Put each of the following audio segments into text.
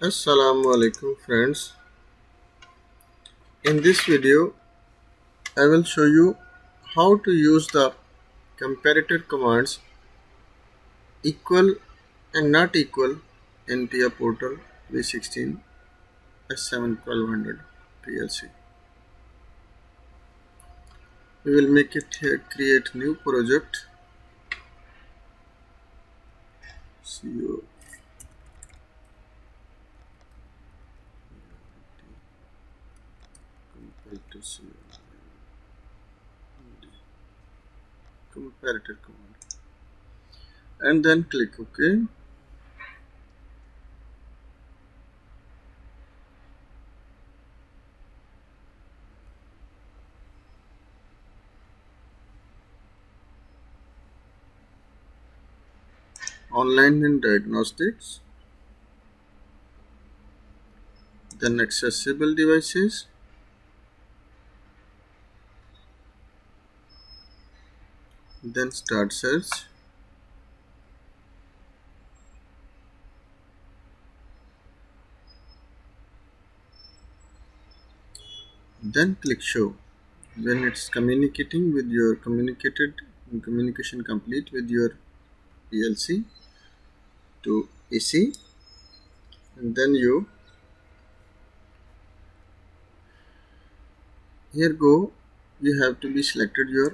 Assalamu alaikum friends. In this video I will show you how to use the comparator commands equal and not equal in TIA Portal V16 S7 1200 PLC. We will make it here, create new project. CO comparator command and then click OK. Online and diagnostics, then accessible devices, then start search, then click show. When it's communicating with your communication complete with your PLC to AC, and then you have to be selected your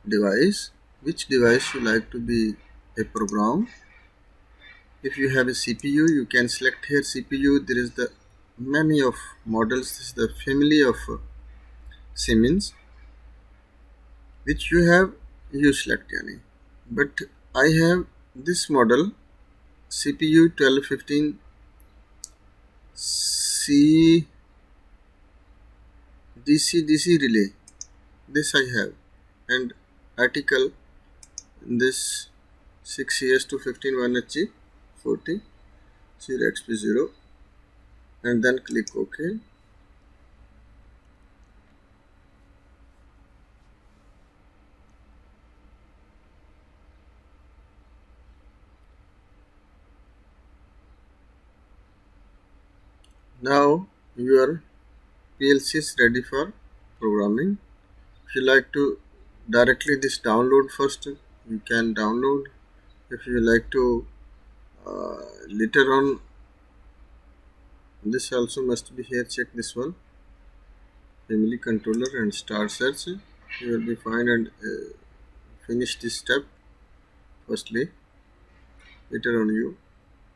device, which device you like to be a program. If you have a CPU, you can select here CPU. There is the many of models. This is the family of Siemens, which you select any. But I have this model CPU 1215 C DC relay. This I have, and article this 6 years to 15 1HG 40 0xp0, and then click OK. Now your PLC is ready for programming. If you like to directly this download first, you can download. If you like to later on, this also must be here. Check this one, family controller and start search. You will be fine and finish this step firstly. Later on you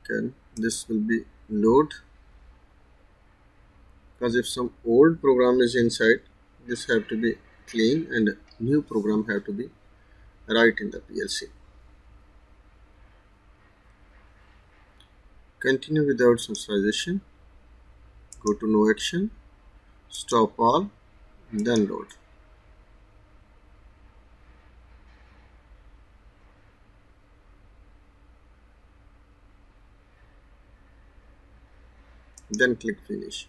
can, this will be load, because if some old program is inside, this have to be clean and new program have to be right in the PLC. Continue without sensorization, go to no action, stop all, then load. Then click finish.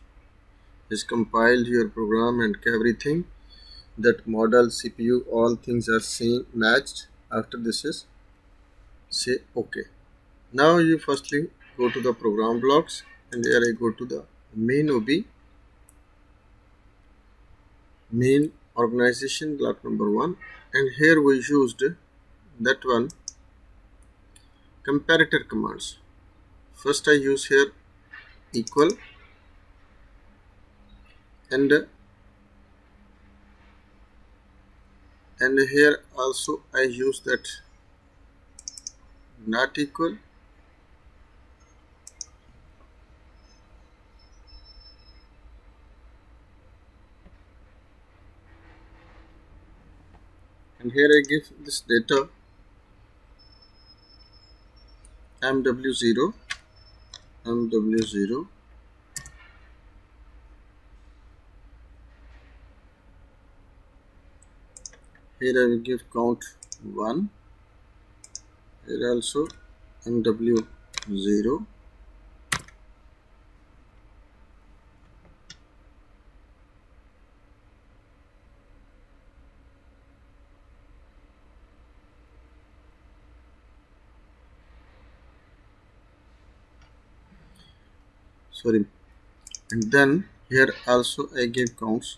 Is compiled your program and everything, that model, CPU, all things are same matched. After this is say OK. Now you firstly go to the program blocks, and here I go to the main OB, main organization block number 1, and here we used that one comparator commands. First I use here equal, and here also I use that not equal, and here I give this data MW0, here I will give count 1, here also MW0, sorry, and then here also I give counts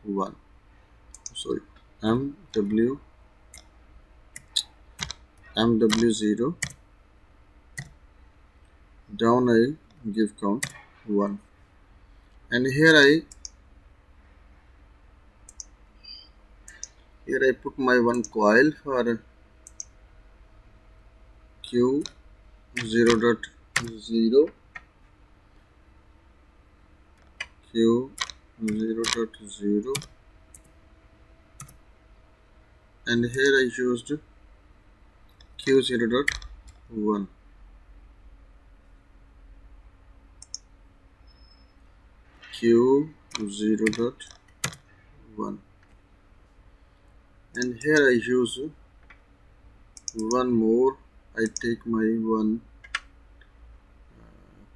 1, sorry, MW0, down I give count 1, and here I put my one coil for Q0.0, Q0.0, and here I used Q0.1, Q0.1, and here I use one more. I take my one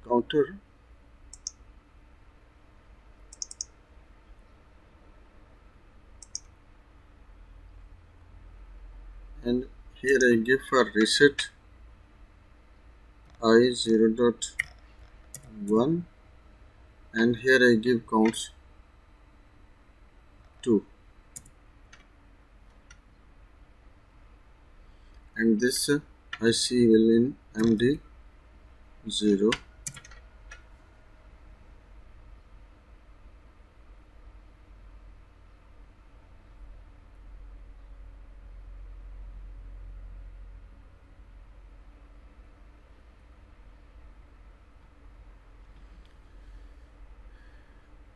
counter and here I give for reset I0.1, and here I give counts 2, and this I see will in MD0,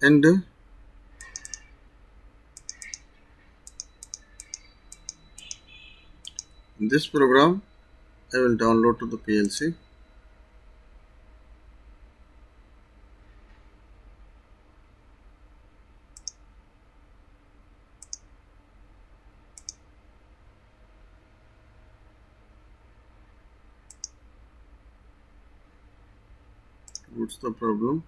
and this program I will download to the PLC. What's the problem?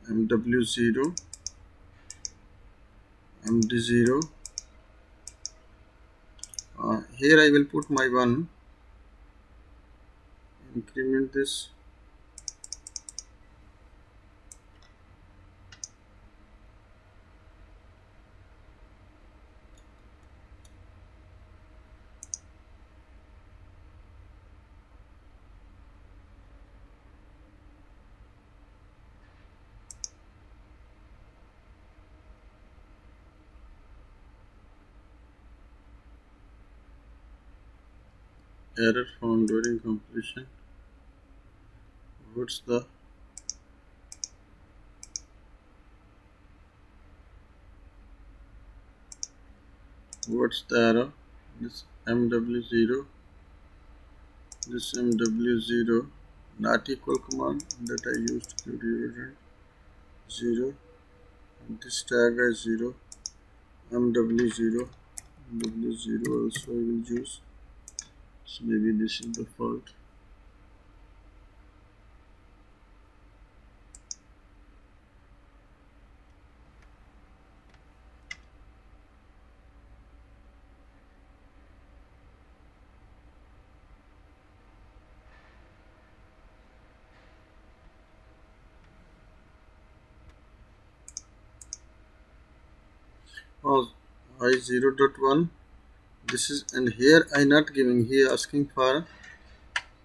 MW0, MD0. Here I will put my one, increment this, error found during completion. What's the error? This MW0, this MW0 not equal command that I used to reorder 0, and this tag is 0, MW0, W0 also I will use, so maybe this is the fault. Oh, I0.1, this is, and here I not giving, here asking for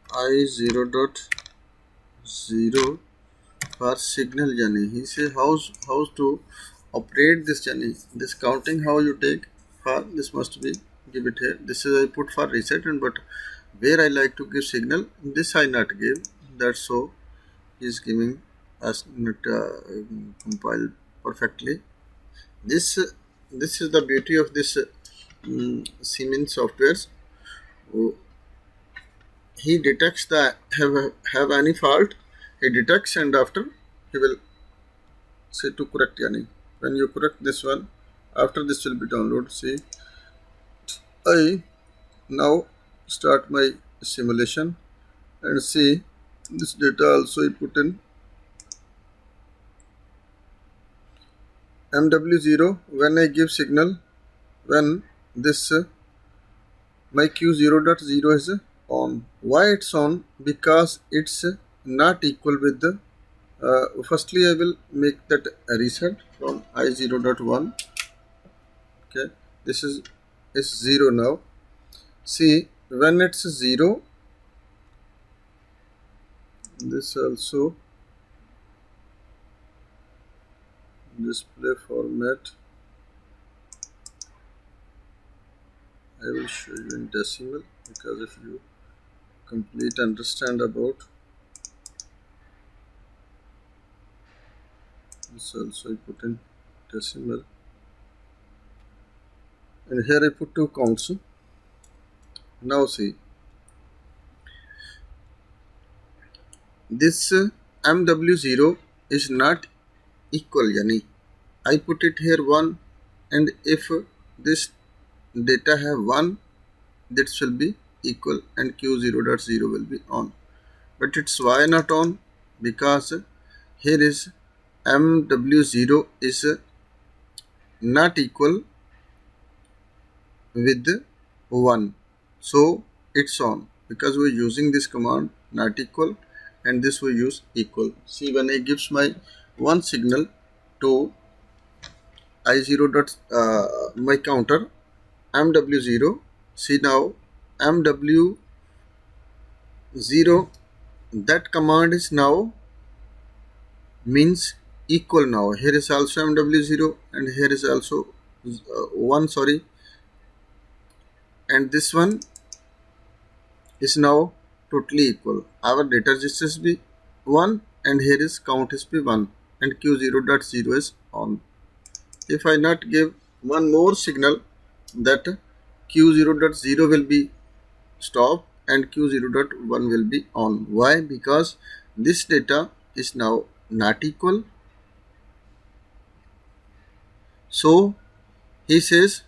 I0.0 for signal journey. He say how to operate this journey, this counting how you take for this must be give it here. This is I put for reset, and but where I like to give signal, this I not give, that's so he is giving us not compile perfectly. This is the beauty of this Siemens softwares. He detects the have any fault, he detects, and after he will say to correct yani. When you correct this one, after this will be download. See, I now start my simulation and see this data also I put in MW0 when I give signal, when this my Q0.0 is on. Why it's on? Because it's not equal with the firstly I will make that a reset from I0.1. Okay, this is 0 now. See, when it's 0, this also display format I will show you in decimal, because if you complete understand about this also I put in decimal, and here I put two counts. Now see, this MW0 is not equal, yani I put it here 1, and if this data have 1, this will be equal and Q0.0 will be on. But it's why not on? Because here is MW0 is not equal with 1, so it's on, because we're using this command not equal, and this we use equal. See, when I gives my one signal to I0 dot my counter MW0, see now MW0, that command is now means equal. Now here is also MW0, and here is also 1, sorry, and this one is now totally equal. Our data registers be 1, and here is count is be 1, and Q0.0 is on. If I not give one more signal, that Q0.0 will be stop and Q0.1 will be on. Why? Because this data is now not equal. So he says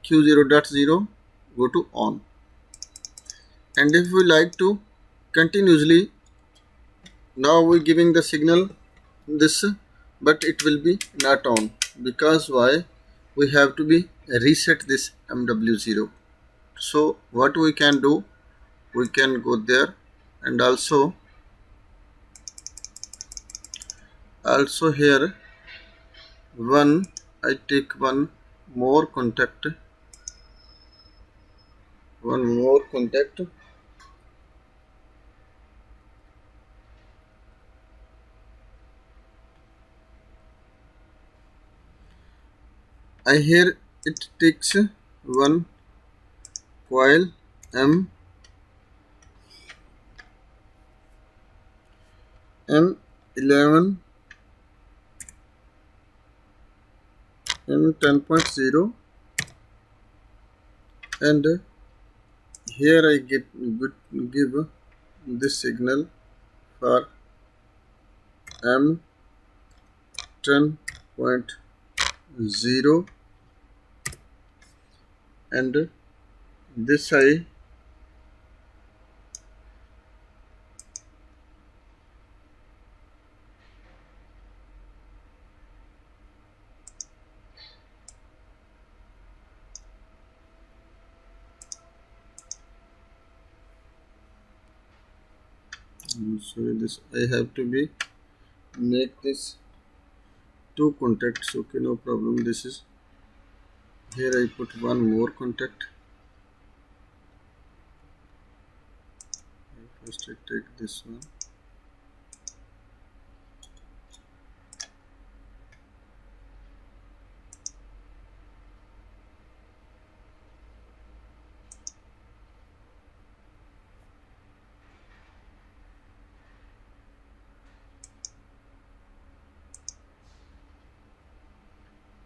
Q0.0 go to on. And if we like to continuously, now we giving the signal this, but it will be not on, because why? We have to be reset this MW0. So what we can do, we can go there, and also here one I take one more contact, I here it takes one coil M11 M10.0, and here I give this signal for M10.0, and this I sorry, this I have to be make this two contacts. Okay, no problem. This is here I put one more contact. First I take this one,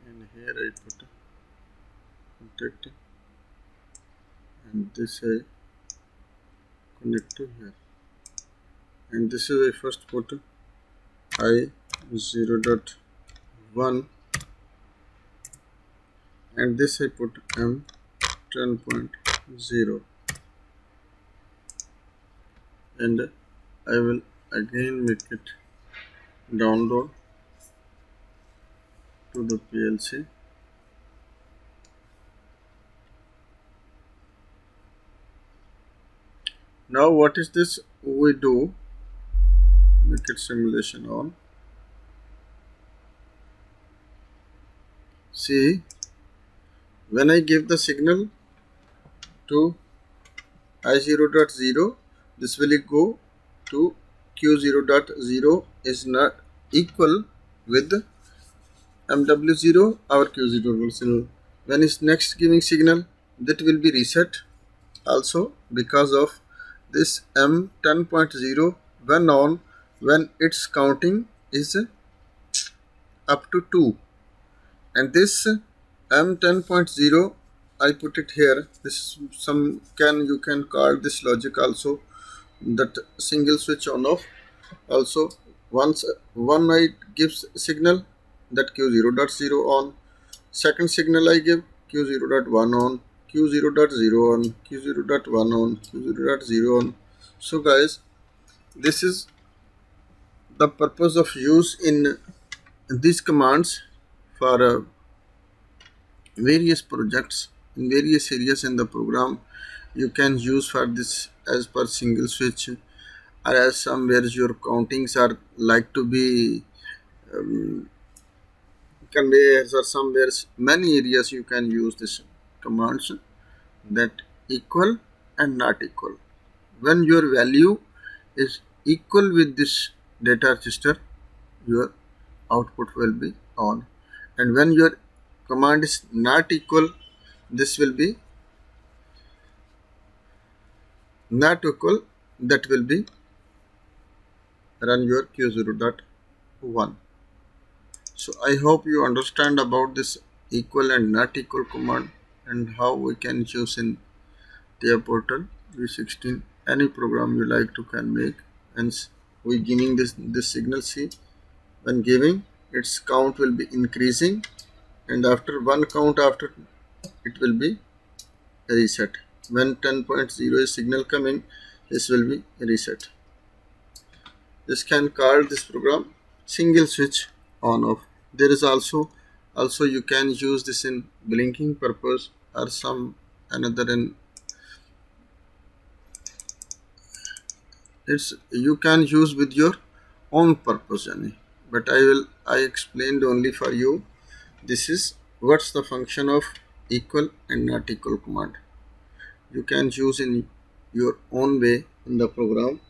and here I put a contact, and this I connect to here, and this is I first put I0.1, and this I put M10.0, and I will again make it download to the PLC. Now what is this we do? make it simulation on. See, when I give the signal to I0.0, this will go to Q0.0 is not equal with MW0 or Q0.0. When is next giving signal, that will be reset also because of this M10.0 when on, when its counting is up to 2, and this M10.0 I put it here. This some can you can call this logic also, that single switch on off. Also once one I gives signal, that Q0.0 on, second signal I give Q0.1 on, Q0.0 on, Q0.1 on, Q0.0 on. So guys, this is the purpose of use in these commands for various projects in various areas in the program. You can use for this as per single switch, or as somewhere your countings are like to be conveyors, or somewhere many areas you can use this commands, that equal and not equal. When your value is equal with this data register, your output will be on, and when your command is not equal, this will be not equal, that will be run your Q0.1. So I hope you understand about this equal and not equal command, and how we can use in TIA Portal V16. Any program you like to can make, and we giving this signal. See, when giving, its count will be increasing, and after one count after, it will be reset. When 10.0 is signal coming, this will be reset. This can call this program single switch on off. There is also you can use this in blinking purpose, or some another in it's you can use with your own purpose, Jenny. But I explained only for you. This is what's the function of equal and not equal command. You can use in your own way in the program.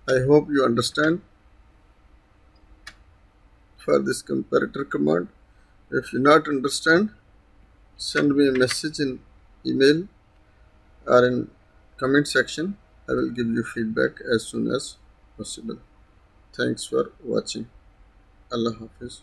I hope you understand for this comparator command. If you not understand, send me a message in email or in comment section. I will give you feedback as soon as possible. Thanks for watching. Allah Hafiz.